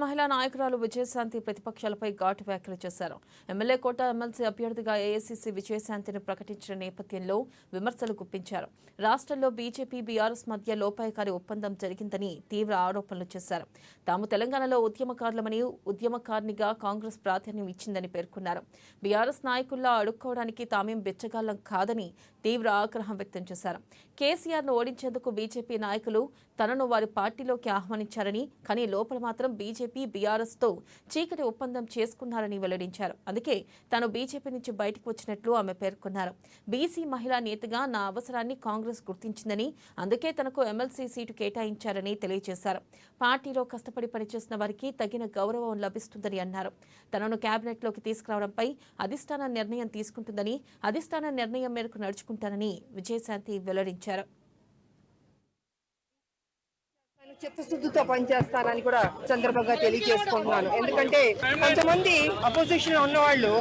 మహిళా నాయకురాలు విజయశాంతి ప్రతిపక్షాలపై ఘాటు వ్యాఖ్యలు చేశారు. ఎమ్మెల్యే కోట ఎమ్మెల్సీ అభ్యర్థిగా ఏఐసీసీ విజయశాంతిని ప్రకటించిన నేపథ్యంలో విమర్శలు గుప్పించారు. రాష్ట్రంలో బీజేపీ బీఆర్ఎస్ మధ్య లోపాయకారి ఒప్పందం జరిగిందని తీవ్ర ఆరోపణలు చేశారు. తాము తెలంగాణలో ఉద్యమకారులమని, ఉద్యమకారినిగా కాంగ్రెస్ ప్రాధాన్యం ఇచ్చిందని పేర్కొన్నారు. బీఆర్ఎస్ నాయకుల్లా అడుక్కోవడానికి తామేం బిచ్చగాళ్లం కాదని తీవ్ర ఆగ్రహం వ్యక్తం చేశారు. కేసీఆర్ను ఓడించేందుకు బీజేపీ నాయకులు తనను వారి పార్టీలోకి ఆహ్వానించారని, కానీ లోపల మాత్రం బీజేపీ బీఆర్ఎస్తో చీకటి ఒప్పందం చేసుకున్నారని వెల్లడించారు. అందుకే తాను బీజేపీ నుంచి బయటకు వచ్చినట్లు ఆమె పేర్కొన్నారు. బీసీ మహిళా నేతగా నా అవసరాన్ని కాంగ్రెస్ గుర్తించిందని, అందుకే తనకు ఎమ్మెల్సీ సీటు కేటాయించారని తెలియజేశారు. పార్టీలో కష్టపడి పనిచేసిన వారికి తగిన గౌరవం లభిస్తుందని అన్నారు. తనను కేబినెట్లోకి తీసుకురావడంపై అధిష్టానం నిర్ణయం తీసుకుంటుందని, అధిష్టానం నిర్ణయం మేరకు నడుచుకుంటానని విజయశాంతి వెల్లడించారు. చిత్తశుద్ధితో పనిచేస్తానని కూడా సందర్భంగా తెలియజేసుకుంటున్నాను. ఎందుకంటే కొంతమంది అపోజిషన్ లో ఉన్నవాళ్ళు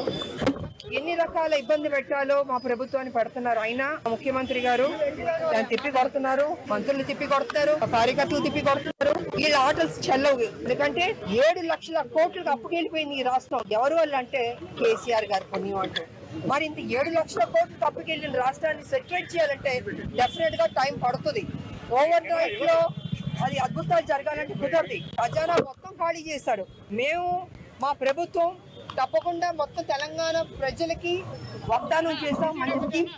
ఎన్ని రకాల ఇబ్బంది పెట్టాలో మా ప్రభుత్వాన్ని పడుతున్నారు. అయినా ముఖ్యమంత్రి గారు దాన్ని తిప్పి కొడుతున్నారు, మంత్రులు తిప్పి కొడుతున్నారు, కార్యకర్తలు తిప్పి కొడుతున్నారు. వీళ్ళ ఆటలు చెల్లవు. ఎందుకంటే 7 లక్షల కోట్లకు అప్పుకెళ్ళిపోయింది ఈ రాష్ట్రం. ఎవరు వాళ్ళు అంటే కేసీఆర్ గారు పుణ్యం అంటూ. మరి ఇంత 7 లక్షల కోట్లకు అప్పుకెళ్ళిన రాష్ట్రాన్ని సెటిల్మెంట్ చేయాలంటే డెఫినెట్ గా టైం పడుతుంది. ఓవర్ నైట్ లో అది అద్భుతాలు జరగాలంటే కుదరదు. ఖజానా మొత్తం ఖాళీ చేశాడు. మేము మా ప్రభుత్వం తప్పకుండా మొత్తం తెలంగాణ ప్రజలకి వాగ్దానం చేశాం. మందికి